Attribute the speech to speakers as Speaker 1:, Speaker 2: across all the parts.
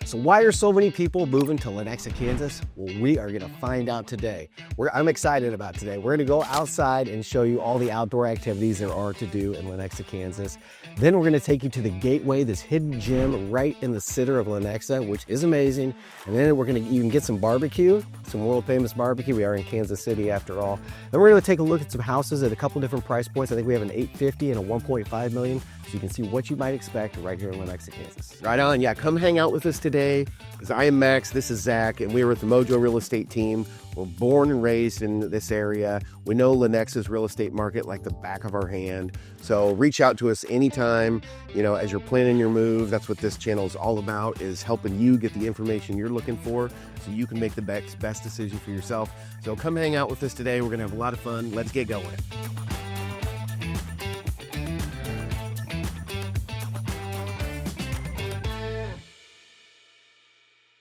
Speaker 1: So why are so many people moving to Lenexa, Kansas? Well, we are gonna find out today. I'm excited about today. We're gonna go outside and show you all the outdoor activities there are to do in Lenexa, Kansas. Then we're gonna take you to the Gateway, this hidden gem right in the center of Lenexa, which is amazing. And then you can get some barbecue, some world famous barbecue. We are in Kansas City after all. Then we're gonna take a look at some houses at a couple different price points. I think we have an 850 and a 1.5 million. So you can see what you might expect right here in Lenexa, Kansas. Right on, yeah, come hang out with us today, because I am Max, this is Zach, and we are with the MoJo Real Estate Team. We're born and raised in this area. We know Lenexa's real estate market like the back of our hand. So reach out to us anytime, as you're planning your move. That's what this channel is all about, is helping you get the information you're looking for so you can make the best decision for yourself. So come hang out with us today. We're gonna have a lot of fun. Let's get going.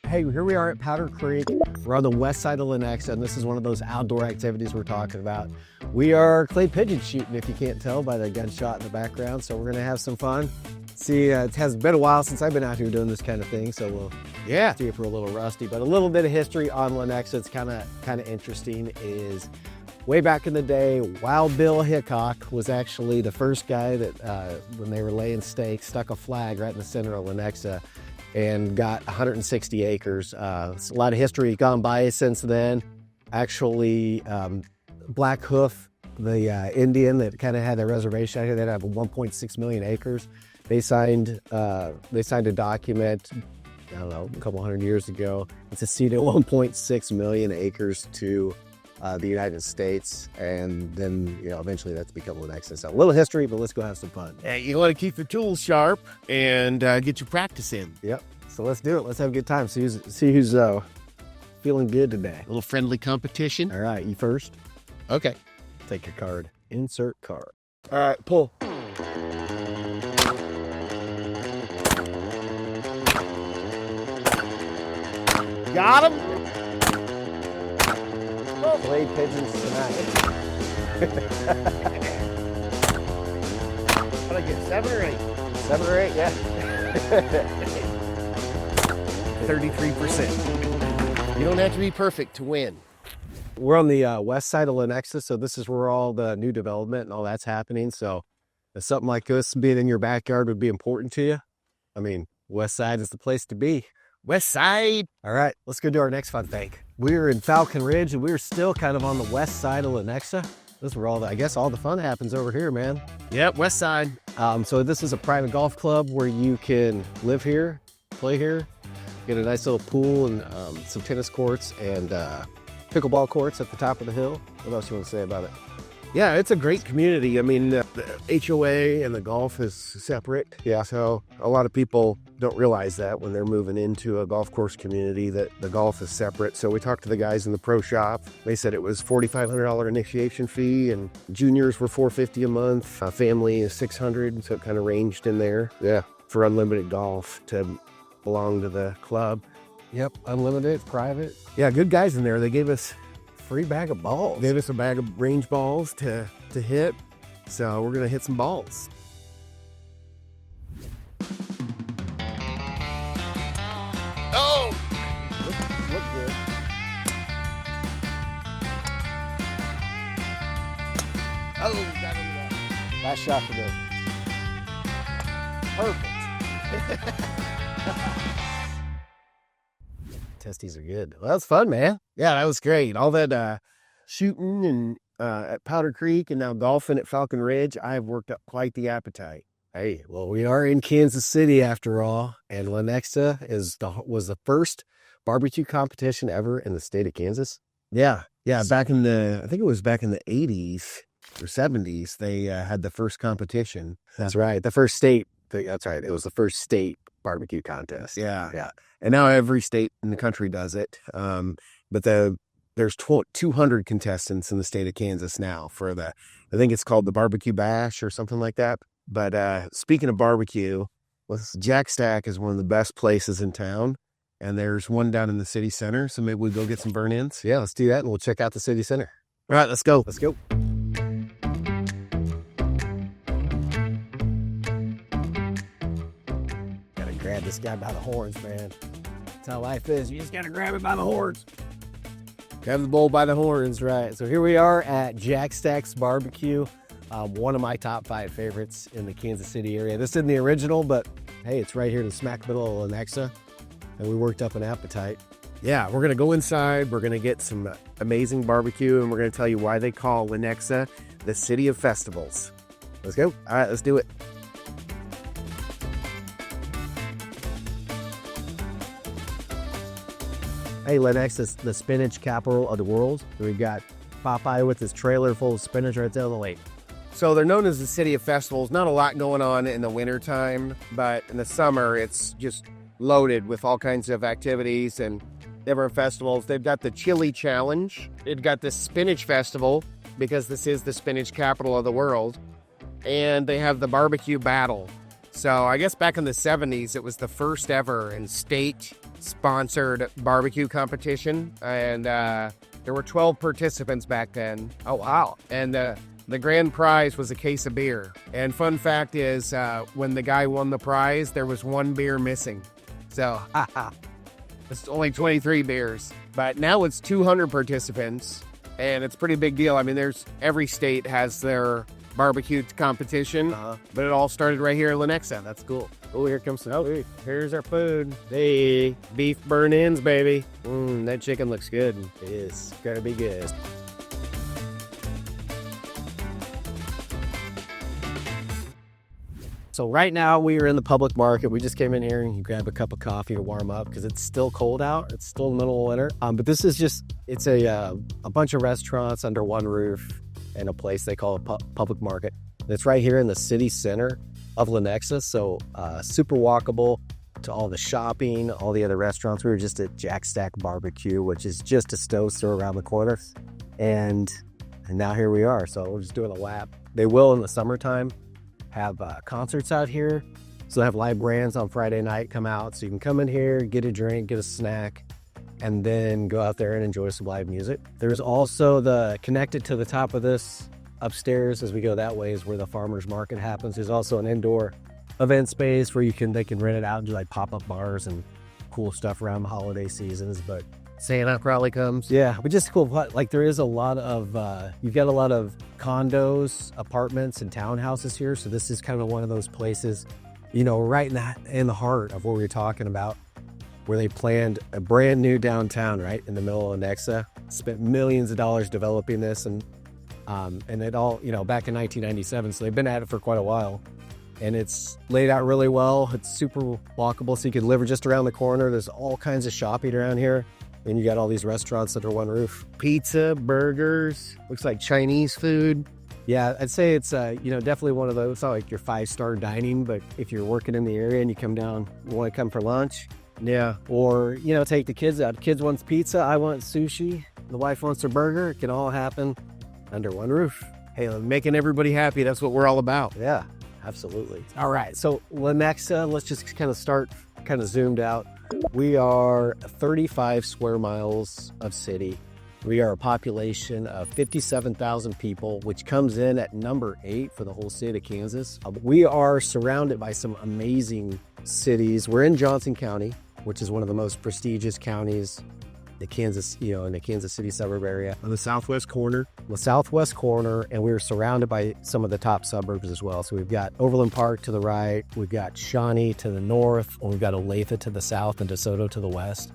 Speaker 1: Hey, here we are at Powder Creek. We're on the west side of Lenexa, and this is one of those outdoor activities we're talking about. We are clay pigeon shooting, if you can't tell by the gunshot in the background, so we're gonna have some fun. See, it has been a while since I've been out here doing this kind of thing, so we'll see if we're a little rusty. But a little bit of history on Lenexa, it's kind of interesting, is way back in the day, Wild Bill Hickok was actually the first guy that, when they were laying stakes, stuck a flag right in the center of Lenexa and got 160 acres. A lot of history gone by since then. Actually, Black Hoof, the Indian that kind of had their reservation out here, they have 1.6 million acres. They signed a document, I don't know, a couple hundred years ago. It's a ceded 1.6 million acres to the United States, and then eventually that's become Lenexa. So a little history, but let's go have some fun.
Speaker 2: Hey, you want to keep the tools sharp and get your practice in.
Speaker 1: Yep. So let's do it. Let's have a good time. See who's feeling good today.
Speaker 2: A little friendly competition.
Speaker 1: All right, you first.
Speaker 2: Okay.
Speaker 1: Take your card. Insert card.
Speaker 2: All right, pull. Got him.
Speaker 1: Clay pigeons tonight.
Speaker 2: What did I get, 7 or 8?
Speaker 1: 7 or 8, yeah.
Speaker 2: 33%. You don't have to be perfect to win.
Speaker 1: We're on the west side of Lenexa, so this is where all the new development and all that's happening. So if something like this being in your backyard would be important to you, I mean, west side is the place to be.
Speaker 2: West side.
Speaker 1: All right, let's go do our next fun thing. We're in Falcon Ridge, and we're still kind of on the west side of Lenexa. This is where all the fun happens over here, man.
Speaker 2: Yep, west side.
Speaker 1: So this is a private golf club where you can live here, play here, get a nice little pool and some tennis courts and pickleball courts at the top of the hill. What else you want to say about it?
Speaker 2: Yeah, it's a great community. I mean, the HOA and the golf is separate.
Speaker 1: Yeah.
Speaker 2: So a lot of people don't realize that when they're moving into a golf course community, that the golf is separate. So we talked to the guys in the pro shop. They said it was $4,500 initiation fee, and juniors were $450 a month. Family is $600, so it kind of ranged in there.
Speaker 1: Yeah.
Speaker 2: For unlimited golf to belong to the club.
Speaker 1: Yep, unlimited, private.
Speaker 2: Yeah, good guys in there. They gave us
Speaker 1: free bag of balls.
Speaker 2: Gave us a bag of range balls to hit. So we're gonna hit some balls. Oh!
Speaker 1: Look good.
Speaker 2: Oh, got him.
Speaker 1: Last shot for good. Perfect. Testes are good. Well, that's fun, man.
Speaker 2: Yeah, that was great. All that shooting and at Powder Creek and now golfing at Falcon Ridge, I've worked up quite the appetite.
Speaker 1: Hey, well, we are in Kansas City after all, and Lenexa was the first barbecue competition ever in the state of Kansas.
Speaker 2: Yeah, back in I think it was back in the 80s or 70s, they had the first competition.
Speaker 1: That's right. That's right. It was the first state barbecue contest.
Speaker 2: Yeah. And now every state in the country does it. But there's 200 contestants in the state of Kansas now for I think it's called the Barbecue Bash or something like that. But speaking of barbecue, Jack Stack is one of the best places in town. And there's one down in the city center. So maybe we'll go get some burn-ins.
Speaker 1: Yeah, let's do that. And we'll check out the city center.
Speaker 2: All right, let's go.
Speaker 1: Let's go. Gotta grab this guy by the horns, man. That's how life is. You just gotta grab it by the horns. Grab the bull by the horns, right? So here we are at Jack Stack's Barbecue, one of my top 5 favorites in the Kansas City area. This isn't the original, but hey, it's right here in the smack middle of Lenexa, and we worked up an appetite.
Speaker 2: Yeah, we're going to go inside. We're going to get some amazing barbecue, and we're going to tell you why they call Lenexa the city of festivals. Let's go. All right, let's do it.
Speaker 1: Hey, Lenexa is the spinach capital of the world. We've got Popeye with his trailer full of spinach right there on the lake.
Speaker 2: So they're known as the city of festivals. Not a lot going on in the wintertime, but in the summer, it's just loaded with all kinds of activities and different festivals. They've got the Chili Challenge. They've got the Spinach Festival, because this is the spinach capital of the world. And they have the Barbecue Battle. So I guess back in the 70s, it was the first ever in state-sponsored barbecue competition. And there were 12 participants back then.
Speaker 1: Oh, wow.
Speaker 2: And the grand prize was a case of beer. And fun fact is, when the guy won the prize, there was 1 beer missing. So, it's only 23 beers. But now it's 200 participants, and it's a pretty big deal. I mean, every state has their barbecue competition, but it all started right here in Lenexa. That's cool.
Speaker 1: Oh, here comes some food. Here's our food. Hey, beef burn-ins, baby. That chicken looks good. It is gonna be good. So right now we are in the public market. We just came in here and you grab a cup of coffee to warm up because it's still cold out. It's still the middle of winter. But this is it's a bunch of restaurants under one roof and a place they call a public market. And it's right here in the city center of Lenexa. So super walkable to all the shopping, all the other restaurants. We were just at Jack Stack Barbecue, which is just a stone's throw around the corner. And now here we are. So we're just doing a lap. They will in the summertime have concerts out here. So they have live bands on Friday night come out. So you can come in here, get a drink, get a snack, and then go out there and enjoy some live music. There's also connected to the top of this upstairs as we go that way is where the farmer's market happens. There's also an indoor event space where they can rent it out and do like pop-up bars and cool stuff around the holiday seasons. But
Speaker 2: Santa probably comes.
Speaker 1: Yeah, but just cool. Like there is a lot of, you've got a lot of condos, apartments, and townhouses here. So this is kind of one of those places, right in the heart of what we were talking about, where they planned a brand new downtown right in the middle of Lenexa, spent millions of dollars developing this, and it all, back in 1997. So they've been at it for quite a while. And it's laid out really well. It's super walkable, so you could live just around the corner. There's all kinds of shopping around here. And you got all these restaurants under one roof.
Speaker 2: Pizza, burgers, looks like Chinese food.
Speaker 1: Yeah, I'd say it's, definitely one of those. It's not like your 5-star dining, but if you're working in the area and you come down, you want to come for lunch.
Speaker 2: Yeah.
Speaker 1: Or, take the kids out. The kids wants pizza, I want sushi. The wife wants a burger. It can all happen under one roof.
Speaker 2: Hey, making everybody happy, that's what we're all about.
Speaker 1: Yeah, absolutely. All right, so Lenexa, let's just kind of start zoomed out. We are 35 square miles of city. We are a population of 57,000 people, which comes in at number 8 for the whole state of Kansas. We are surrounded by some amazing cities. We're in Johnson County, which is one of the most prestigious counties in the Kansas City suburb area.
Speaker 2: On the southwest corner.
Speaker 1: The southwest corner, and we're surrounded by some of the top suburbs as well. So we've got Overland Park to the right, we've got Shawnee to the north, and we've got Olathe to the south and DeSoto to the west.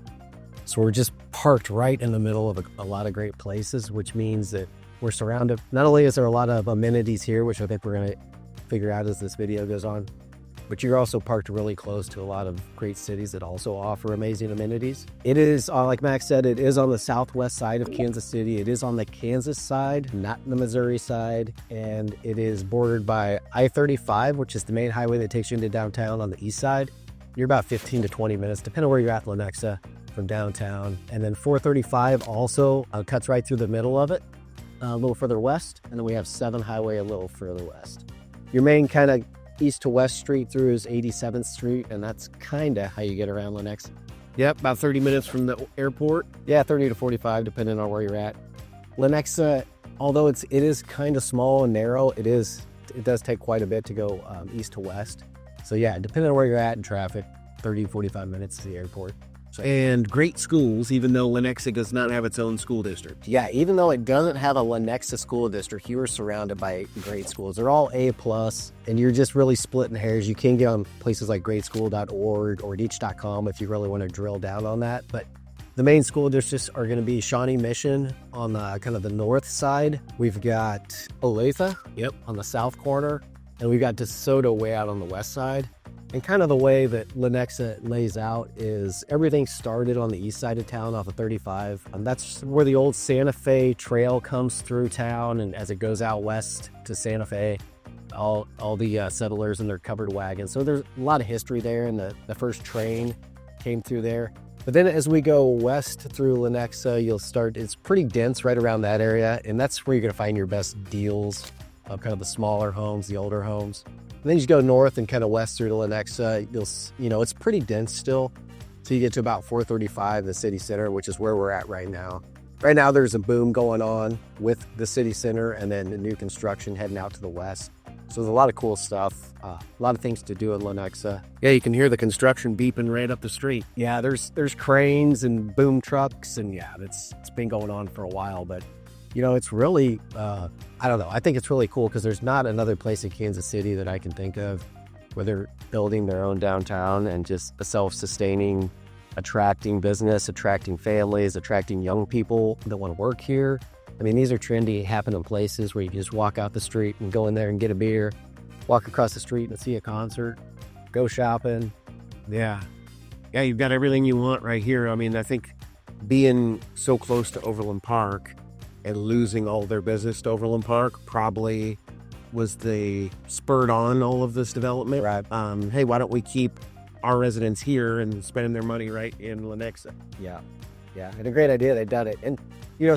Speaker 1: So we're just parked right in the middle of a lot of great places, which means that we're surrounded. Not only is there a lot of amenities here, which I think we're going to figure out as this video goes on, but you're also parked really close to a lot of great cities that also offer amazing amenities. It is, like Max said, it is on the southwest side of Kansas City. It is on the Kansas side, not the Missouri side, and it is bordered by I-35, which is the main highway that takes you into downtown on the east side. You're about 15 to 20 minutes, depending on where you're at in Lenexa, from downtown. And then 435 also cuts right through the middle of it, a little further west, and then we have 7 Highway a little further west. Your main kind of east to west street through is 87th Street, and that's kind of how you get around Lenexa.
Speaker 2: Yep, about 30 minutes from the airport.
Speaker 1: Yeah, 30 to 45, depending on where you're at. Lenexa, although it is kind of small and narrow, it does take quite a bit to go east to west. So yeah, depending on where you're at in traffic, 30 to 45 minutes to the airport.
Speaker 2: And great schools, even though Lenexa does not have its own school district.
Speaker 1: Yeah, even though it doesn't have a Lenexa school district, you are surrounded by great schools. They're all A+, and you're just really splitting hairs. You can get on places like gradeschool.org or teach.com if you really want to drill down on that. But the main school districts are going to be Shawnee Mission on the kind of the north side. We've got Olathe on the south corner, and we've got DeSoto way out on the west side. And kind of the way that Lenexa lays out is everything started on the east side of town off of 35. And that's where the old Santa Fe Trail comes through town. And as it goes out west to Santa Fe, all the settlers and their covered wagons. So there's a lot of history there. And the first train came through there. But then as we go west through Lenexa, it's pretty dense right around that area. And that's where you're going to find your best deals of kind of the smaller homes, the older homes. And then you go north and kind of west through to Lenexa, it's pretty dense still. So you get to about 435, the city center, which is where we're at right now. Right now there's a boom going on with the city center and then the new construction heading out to the west. So there's a lot of cool stuff, a lot of things to do in Lenexa.
Speaker 2: Yeah, you can hear the construction beeping right up the street.
Speaker 1: Yeah, there's cranes and boom trucks, and yeah, it's been going on for a while, but it's really, I don't know. I think it's really cool because there's not another place in Kansas City that I can think of where they're building their own downtown and just a self-sustaining, attracting business, attracting families, attracting young people that want to work here. I mean, these are trendy, happening places where you can just walk out the street and go in there and get a beer, walk across the street and see a concert, go shopping.
Speaker 2: Yeah, you've got everything you want right here. I mean, I think being so close to Overland Park and losing all their business to Overland Park probably was the spurred on all of this development.
Speaker 1: Right.
Speaker 2: Hey, why don't we keep our residents here and spending their money right in Lenexa?
Speaker 1: Yeah, and a great idea. They've done it. And,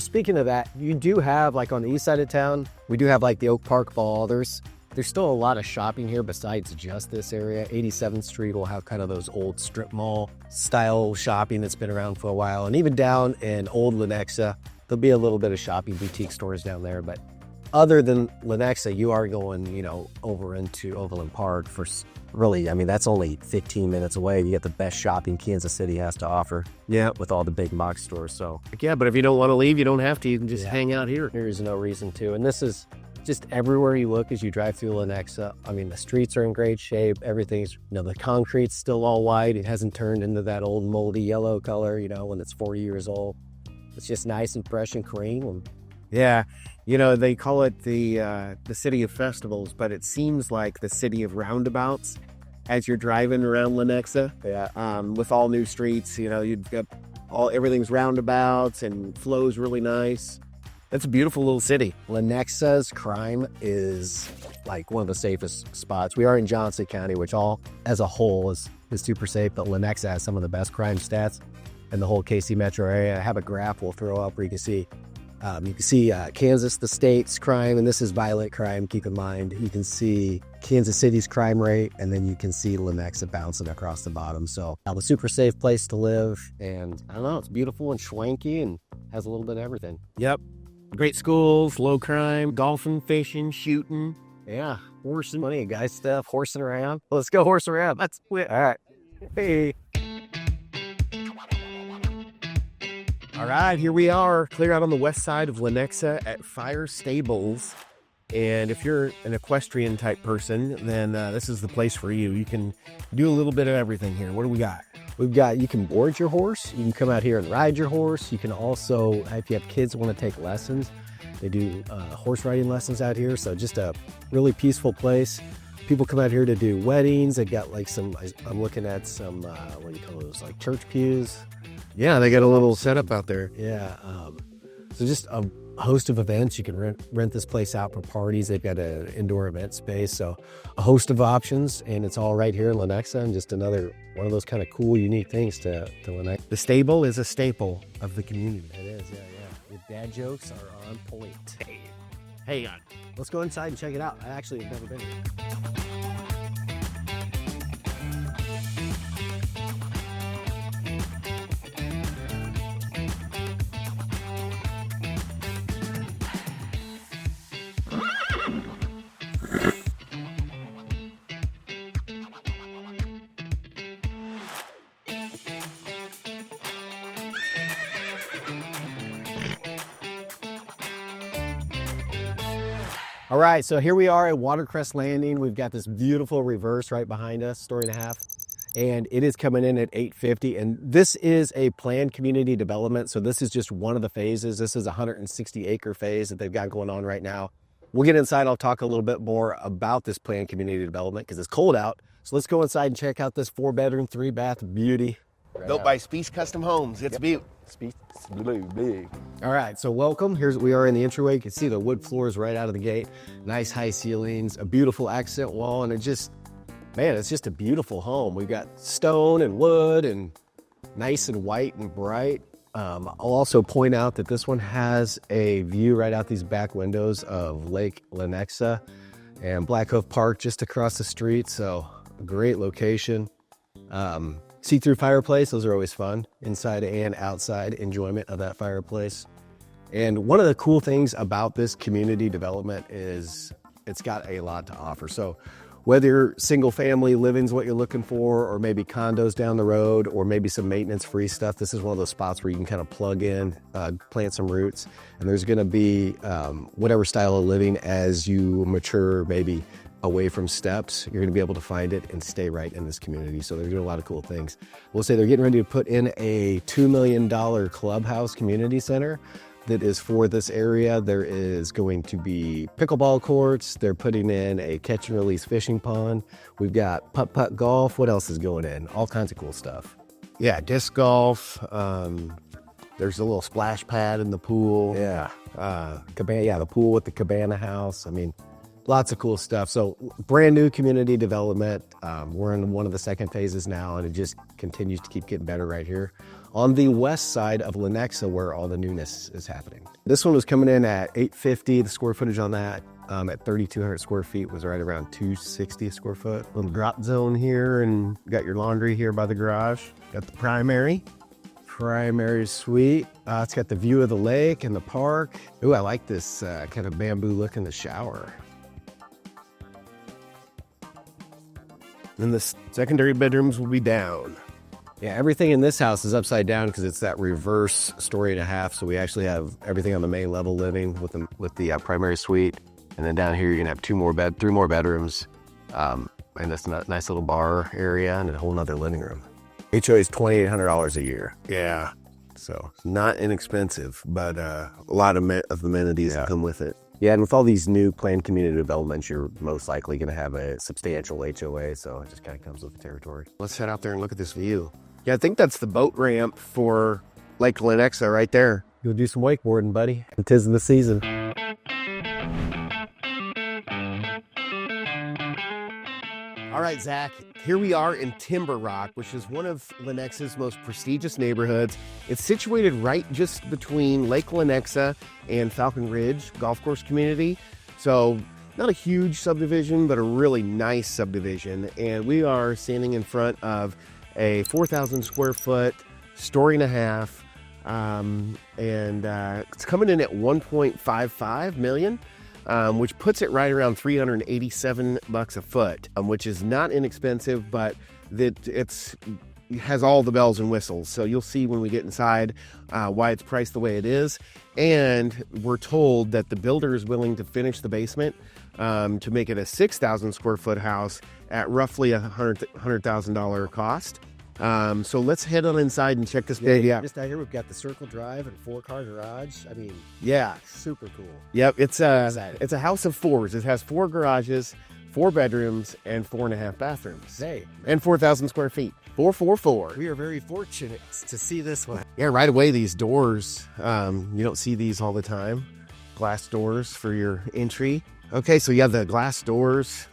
Speaker 1: speaking of that, you do have, like on the east side of town, we do have like the Oak Park Mall. There's still a lot of shopping here besides just this area. 87th Street will have kind of those old strip mall style shopping that's been around for a while. And even down in old Lenexa, there'll be a little bit of shopping boutique stores down there, but other than Lenexa, you are going, over into Overland Park for really, that's only 15 minutes away. You get the best shopping Kansas City has to offer.
Speaker 2: Yeah.
Speaker 1: With all the big box stores. So
Speaker 2: yeah, but if you don't want to leave, you don't have to. You can just hang out here.
Speaker 1: There is no reason to. And this is just everywhere you look as you drive through Lenexa. The streets are in great shape. Everything's, the concrete's still all white. It hasn't turned into that old moldy yellow color, when it's 40 years old. It's just nice and fresh and clean.
Speaker 2: Yeah, they call it the city of festivals, but it seems like the city of roundabouts as you're driving around Lenexa.
Speaker 1: Yeah.
Speaker 2: With all new streets, you've got everything's roundabouts and flows really nice. That's a beautiful little city.
Speaker 1: Lenexa's crime is like one of the safest spots. We are in Johnson County, which all as a whole is super safe, but Lenexa has some of the best crime stats in the whole KC metro area. I have a graph we'll throw up where you can see Kansas, the state's crime, and this is violent crime, keep in mind. You can see Kansas City's crime rate, and then you can see Lenexa bouncing across the bottom. So a super safe place to live, and I don't know, it's beautiful and schwanky and has a little bit of everything.
Speaker 2: Yep. Great schools, low crime, golfing, fishing, shooting.
Speaker 1: Yeah, horsing, plenty of guy stuff, horsing around. Let's go horse around. That's it. All right. Hey.
Speaker 2: All right, here we are, clear out on the west side of Lenexa at Fire Stables. And if you're an equestrian type person, then this is the place for you. You can do a little bit of everything here. What do we got?
Speaker 1: You can board your horse. You can come out here and ride your horse. You can also, if you have kids who want to take lessons, they do horse riding lessons out here. So just a really peaceful place. People come out here to do weddings. They've got like I'm looking at some, what do you call those, like church pews.
Speaker 2: Yeah, they got a little setup out there.
Speaker 1: Yeah. So just a host of events. You can rent this place out for parties. They've got an indoor event space. So a host of options, and it's all right here in Lenexa, and just another one of those kind of cool, unique things to Lenexa.
Speaker 2: The stable is a staple of the community.
Speaker 1: It is, yeah. Your dad jokes are on point.
Speaker 2: Hey, hang on.
Speaker 1: Let's go inside and check it out. I actually have never been here. All right, so here we are at Watercrest Landing. We've got this beautiful reverse right behind us, story and a half, and it is coming in at $850. And this is a planned community development, so this is just one of the phases. This is a 160-acre phase that they've got going on right now. We'll get inside. I'll talk a little bit more about this planned community development because it's cold out. So let's go inside and check out this 4-bedroom, 3-bath beauty.
Speaker 2: Built by Speece Custom Homes. It's beautiful.
Speaker 1: Big. All right, so welcome. We are in the entryway. You can see the wood floors right out of the gate. Nice high ceilings, a beautiful accent wall, and it's just a beautiful home. We've got stone and wood and nice and white and bright. I'll also point out that this one has a view right out these back windows of Lake Lenexa and Black Hoof Park just across the street. So a great location. See-through fireplace, those are always fun. Inside and outside enjoyment of that fireplace. And one of the cool things about this community development is it's got a lot to offer. So whether single family living is what you're looking for, or maybe condos down the road, or maybe some maintenance-free stuff, this is one of those spots where you can kind of plug in, plant some roots, and there's gonna be whatever style of living as you mature, maybe away from steps, you're gonna be able to find it and stay right in this community. So they're doing a lot of cool things. We'll say they're getting ready to put in a $2 million clubhouse community center that is for this area. There is going to be pickleball courts. They're putting in a catch and release fishing pond. We've got putt-putt golf. What else is going in? All kinds of cool stuff.
Speaker 2: Yeah, disc golf. There's a little splash pad in the pool.
Speaker 1: Yeah, the pool with the cabana house. I mean, lots of cool stuff. So brand new community development. We're in one of the second phases now, and it just continues to keep getting better right here on the west side of Lenexa, where all the newness is happening. This one was coming in at $850. The square footage on that at 3,200 square feet was right around $260 a square foot. Little drop zone here, and got your laundry here by the garage. Got the primary suite. It's got the view of the lake and the park. Ooh, I like this kind of bamboo look in the shower.
Speaker 2: Then the secondary bedrooms will be down.
Speaker 1: Yeah, everything in this house is upside down because it's that reverse story and a half. So we actually have everything on the main level living with the primary suite, and then down here you're gonna have three more bedrooms, and this nice little bar area and a whole nother living room. HOA is $2,800 a year.
Speaker 2: Yeah, so not inexpensive, but a lot of amenities that come with it.
Speaker 1: Yeah, and with all these new planned community developments, you're most likely going to have a substantial HOA, so it just kind of comes with the territory.
Speaker 2: Let's head out there and look at this view. Yeah, I think that's the boat ramp for Lake Lenexa right there.
Speaker 1: You'll do some wakeboarding, buddy. It is the season.
Speaker 2: All right, Zach, here we are in Timber Rock, which is one of Lenexa's most prestigious neighborhoods. It's situated right just between Lake Lenexa and Falcon Ridge Golf Course community. So not a huge subdivision, but a really nice subdivision. And we are standing in front of a 4,000 square foot story and a half. It's coming in at $1.55 million. Which puts it right around $387 a foot, which is not inexpensive, but it has all the bells and whistles. So you'll see when we get inside why it's priced the way it is. And we're told that the builder is willing to finish the basement to make it a 6,000 square foot house at roughly $100,000 cost. So let's head on inside and check this place out.
Speaker 1: Just out here, we've got the circle drive and 4-car garage. I mean,
Speaker 2: yeah,
Speaker 1: super cool.
Speaker 2: Yep, it's a house of fours. It has 4 garages, 4 bedrooms, and 4.5 bathrooms.
Speaker 1: Hey,
Speaker 2: and 4,000 square feet. 444.
Speaker 1: We are very fortunate to see this one.
Speaker 2: Yeah, right away, these doors, you don't see these all the time. Glass doors for your entry. Okay, so yeah, the glass doors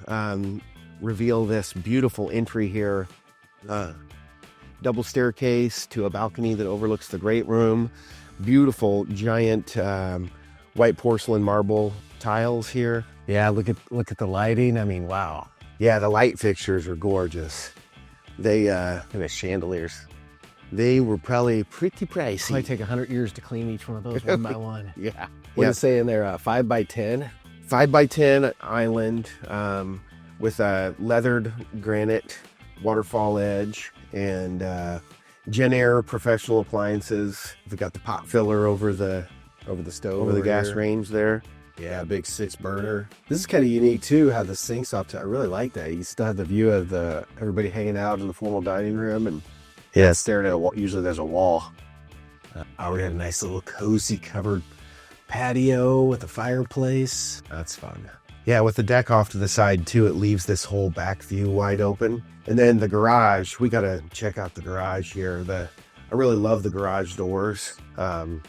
Speaker 2: reveal this beautiful entry here. Double staircase to a balcony that overlooks the great room. Beautiful giant white porcelain marble tiles here.
Speaker 1: Yeah, look at the lighting. I mean, wow.
Speaker 2: Yeah, the light fixtures are gorgeous. They
Speaker 1: the chandeliers.
Speaker 2: They were probably pretty pricey.
Speaker 1: Probably take 100 years to clean each one of those one by one.
Speaker 2: Yeah.
Speaker 1: What does it say in there? 5x10.
Speaker 2: 5x10 island with a leathered granite waterfall edge. And Gen Air professional appliances. We've got the pot filler over the stove, over the gas range there.
Speaker 1: Yeah, big 6 burner. This is kind of unique too, how the sink's off to. I really like that. You still have the view of everybody hanging out in the formal dining room and staring at a wall. Usually there's a wall. We had a nice little cozy covered patio with a fireplace. That's fun.
Speaker 2: Yeah, with the deck off to the side too, it leaves this whole back view wide open. And then the garage, we got to check out the garage here. I really love the garage doors.
Speaker 1: Oh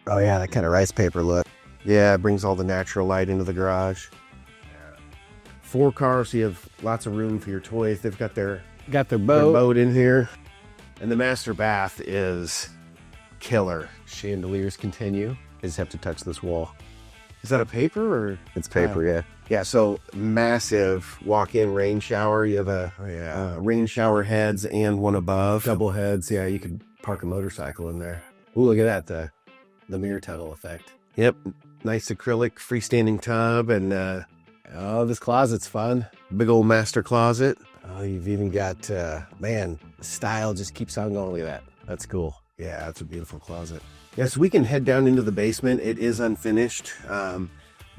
Speaker 1: yeah, that kind of rice paper look.
Speaker 2: Yeah, it brings all the natural light into the garage. 4 cars, so you have lots of room for your toys. They've got their boat in here. And the master bath is killer.
Speaker 1: Chandeliers continue. I just have to touch this wall.
Speaker 2: Is that a paper or?
Speaker 1: It's paper, yeah.
Speaker 2: Yeah, so massive walk-in rain shower. You have rain shower heads and one above.
Speaker 1: Double heads, yeah. You could park a motorcycle in there. Ooh, look at that, the mirror tunnel effect.
Speaker 2: Yep, nice acrylic freestanding tub and
Speaker 1: oh, this closet's fun.
Speaker 2: Big old master closet.
Speaker 1: Oh, you've even got, man, the style just keeps on going. Look at that. That's cool.
Speaker 2: Yeah, that's a beautiful closet. Yeah, so we can head down into the basement. It is unfinished,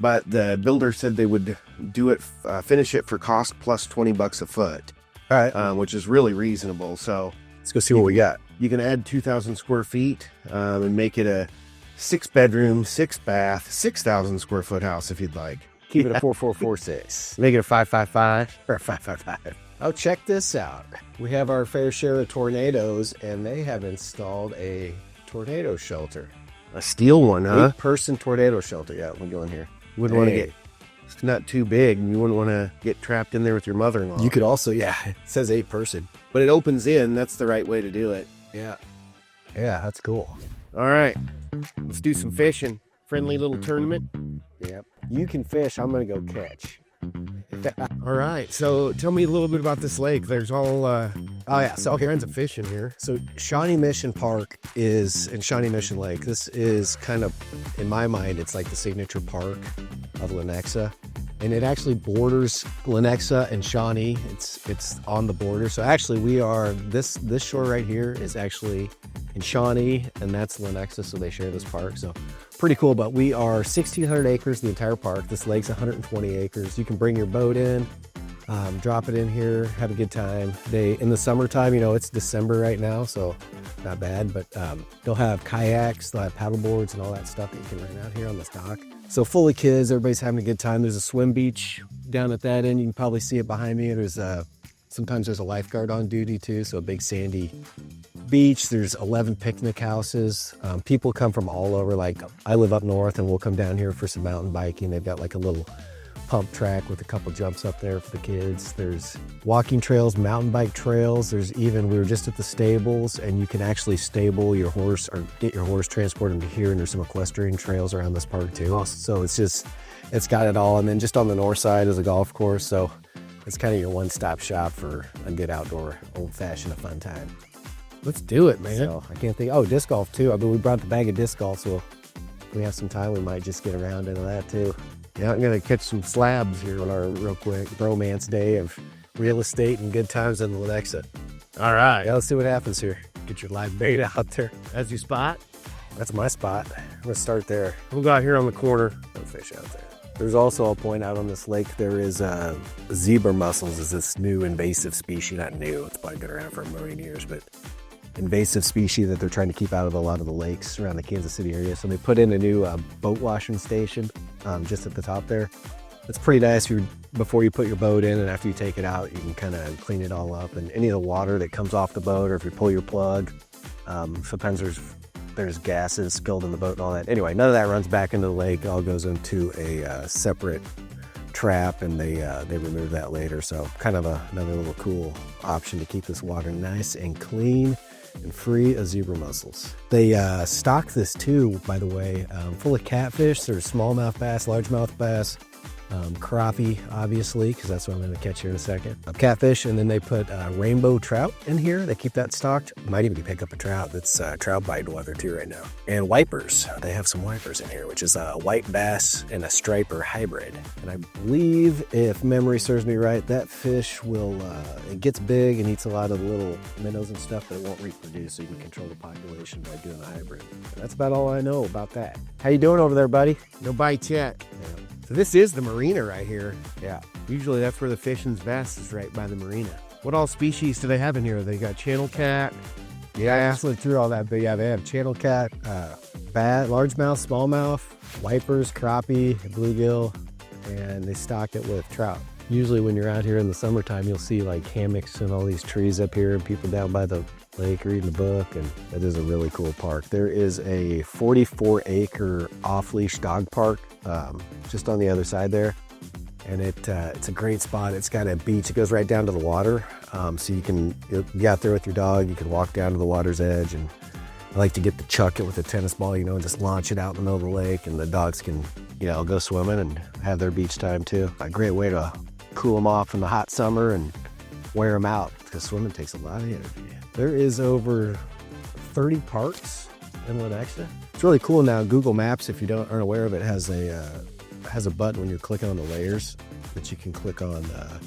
Speaker 2: but the builder said they would do it, finish it for cost plus $20 a foot.
Speaker 1: All right.
Speaker 2: Which is really reasonable. So
Speaker 1: let's go see what we got.
Speaker 2: You can add 2,000 square feet and make it a 6-bedroom, 6-bath, 6,000 square foot house if you'd like.
Speaker 1: Keep it a 4446.
Speaker 2: Make it a 555
Speaker 1: or a 555. Oh, check this out. We have our fair share of tornadoes, and they have installed a tornado shelter.
Speaker 2: A steel one, huh?
Speaker 1: 8-person tornado shelter. Yeah, let me go in here.
Speaker 2: Wouldn't want to get, it's not too big. You wouldn't want to get trapped in there with your mother-in-law.
Speaker 1: You could also, yeah, it says 8-person.
Speaker 2: But it opens in. That's the right way to do it.
Speaker 1: Yeah. Yeah, that's cool.
Speaker 2: All right. Let's do some fishing. Friendly little tournament.
Speaker 1: Yep. You can fish. I'm going to go catch.
Speaker 2: All right. So tell me a little bit about this lake. There's all kinds of fish in here.
Speaker 1: So Shawnee Mission Park and Shawnee Mission Lake. This is kind of, in my mind, it's like the signature park of Lenexa. And it actually borders Lenexa and Shawnee. It's on the border. So actually we are, this shore right here is actually in Shawnee, and that's Lenexa, so they share this park. So pretty cool, but we are 1,600 acres, the entire park. This lake's 120 acres. You can bring your boat in, drop it in here, have a good time. In the summertime, it's December right now, so not bad, but they'll have kayaks, they'll have paddle boards and all that stuff that you can rent out here on this dock. So full of kids, everybody's having a good time. There's a swim beach down at that end. You can probably see it behind me. Sometimes there's a lifeguard on duty too, so a big sandy beach. There's 11 picnic houses. People come from all over. Like I live up north, and we'll come down here for some mountain biking. They've got like a little pump track with a couple jumps up there for the kids. There's walking trails, mountain bike trails. We were just at the stables, and you can actually stable your horse or get your horse transported to here, and there's some equestrian trails around this park too. So it's got it all. And then just on the north side is a golf course. So it's kind of your one-stop shop for a good outdoor, old-fashioned, fun time.
Speaker 2: Let's do it, man.
Speaker 1: So I can't think. Oh, disc golf too. I mean, we brought the bag of disc golf, so if we have some time, we might just get around into that too.
Speaker 2: Yeah, I'm gonna catch some slabs here
Speaker 1: on our real quick romance day of real estate and good times in Lenexa.
Speaker 2: All right.
Speaker 1: Yeah, let's see what happens here. Get your live bait out there.
Speaker 2: That's your spot?
Speaker 1: That's my spot. Let's start there.
Speaker 2: We'll go out here on the corner.
Speaker 1: No fish out there. There's also, I'll point out on this lake, there is zebra mussels is this new invasive species. Not new, it's probably been around for a million years, but invasive species that they're trying to keep out of a lot of the lakes around the Kansas City area. So they put in a new boat washing station just at the top there. It's pretty nice before you put your boat in, and after you take it out, you can kind of clean it all up. And any of the water that comes off the boat, or if you pull your plug, sometimes there's gases spilled in the boat and all that. Anyway, none of that runs back into the lake. It all goes into a separate trap, and they remove that later. So kind of another little cool option to keep this water nice and clean and free of zebra mussels. They stock this too, by the way, full of catfish. There's smallmouth bass, largemouth bass, crappie, obviously, because that's what I'm going to catch here in a second. Catfish, and then they put rainbow trout in here. They keep that stocked. Might even pick up a trout that's trout bite weather too right now. And wipers. They have some wipers in here, which is a white bass and a striper hybrid. And I believe, if memory serves me right, that fish will, it gets big and eats a lot of the little minnows and stuff, but it won't reproduce, so you can control the population by doing a hybrid. And that's about all I know about that. How you doing over there, buddy?
Speaker 2: No bites yet.
Speaker 1: Yeah.
Speaker 2: So this is the marina right here.
Speaker 1: Yeah.
Speaker 2: Usually that's where the fishing's best, is right by the marina. What all species do they have in here? They got channel cat.
Speaker 1: Yeah, I just went through all that, but yeah, they have channel cat, largemouth, smallmouth, wipers, crappie, bluegill, and they stock it with trout. Usually when you're out here in the summertime, you'll see like hammocks and all these trees up here and people down by the lake reading a book, and that is a really cool park. There is a 44-acre off-leash dog park just on the other side there, and it's a great spot. It's got a beach. It goes right down to the water, so you'll be out there with your dog. You can walk down to the water's edge, and I like to get to chuck it with a tennis ball, and just launch it out in the middle of the lake, and the dogs can, go swimming and have their beach time too. A great way to cool them off in the hot summer and wear them out, because swimming takes a lot of energy. There is over 30 parks in Lenexa. It's really cool now. Google Maps, if you aren't aware of it, has a button when you're clicking on the layers that you can click on,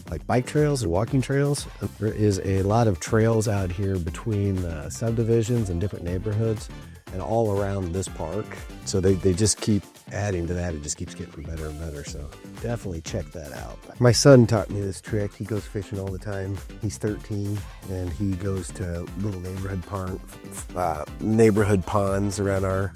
Speaker 1: like bike trails and walking trails. There is a lot of trails out here between subdivisions and different neighborhoods and all around this park. So they just keep adding to that. It just keeps getting better and better. So definitely check that out.
Speaker 2: My son taught me this trick. He goes fishing all the time. He's 13, and he goes to little neighborhood ponds around our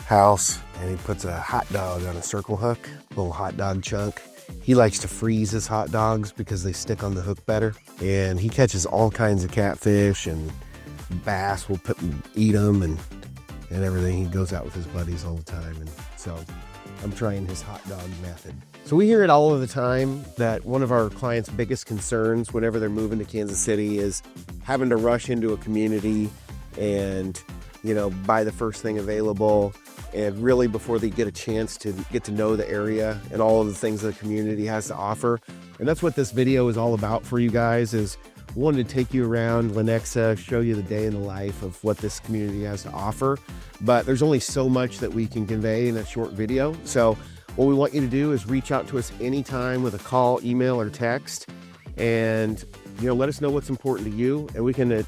Speaker 2: house, and he puts a hot dog on a circle hook, little hot dog chunk. He likes to freeze his hot dogs because they stick on the hook better, and he catches all kinds of catfish and bass. Will eat them and everything. He goes out with his buddies all the time, and so I'm trying his hot dog method. So we hear it all of the time that one of our clients' biggest concerns whenever they're moving to Kansas City is having to rush into a community and buy the first thing available, and really before they get a chance to get to know the area and all of the things the community has to offer. And that's what this video is all about for you guys, is wanted to take you around Lenexa, show you the day in the life of what this community has to offer. But there's only so much that we can convey in a short video. So what we want you to do is reach out to us anytime with a call, email, or text, and let us know what's important to you, and we can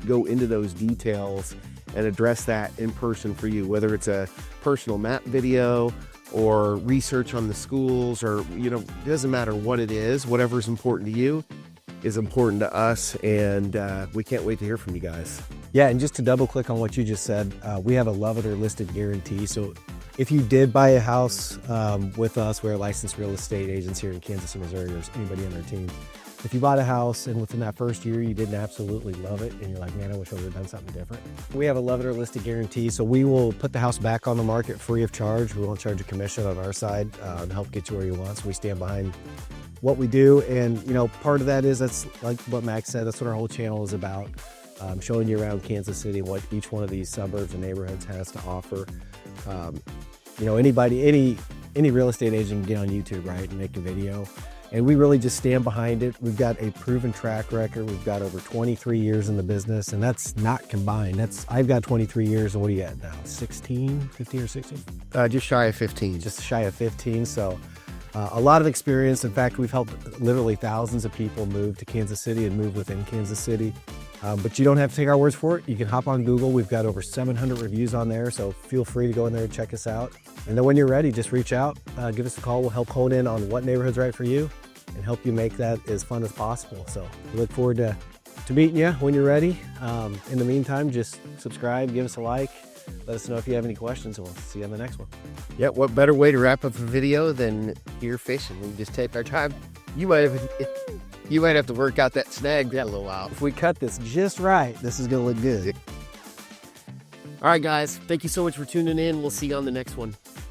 Speaker 2: go into those details and address that in person for you, whether it's a personal map video or research on the schools, or it doesn't matter what it is. Whatever's important to you is important to us, and we can't wait to hear from you guys.
Speaker 1: Yeah, and just to double click on what you just said, we have a love it or listed guarantee. So if you did buy a house with us, we're licensed real estate agents here in Kansas City, Missouri, or anybody on our team. If you bought a house and within that first year you didn't absolutely love it and you're like, man, I wish I would have done something different, we have a love it or listed guarantee. So we will put the house back on the market free of charge. We won't charge a commission on our side to help get you where you want. So we stand behind what we do. And part of that is, that's like what Max said, that's what our whole channel is about, showing you around Kansas City what each one of these suburbs and neighborhoods has to offer. Any real estate agent can get on YouTube, right, and make a video. And we really just stand behind it. We've got a proven track record. We've got over 23 years in the business, and that's not combined. I've got 23 years, and what are you at now? 15 or 16?
Speaker 2: Just shy of 15.
Speaker 1: Just shy of 15. So a lot of experience. In fact, we've helped literally thousands of people move to Kansas City and move within Kansas City. But you don't have to take our words for it. You can hop on Google. We've got over 700 reviews on there, so feel free to go in there and check us out. And then when you're ready, just reach out, give us a call. We'll help hone in on what neighborhood's right for you and help you make that as fun as possible. So we look forward to meeting you when you're ready. In the meantime, just subscribe, give us a like, let us know if you have any questions, and we'll see you on the next one.
Speaker 2: Yeah, what better way to wrap up a video than here fishing? We just take our time. You might have to work out that snag that a little while.
Speaker 1: If we cut this just right, this is gonna look good.
Speaker 2: All right, guys, thank you so much for tuning in. We'll see you on the next one.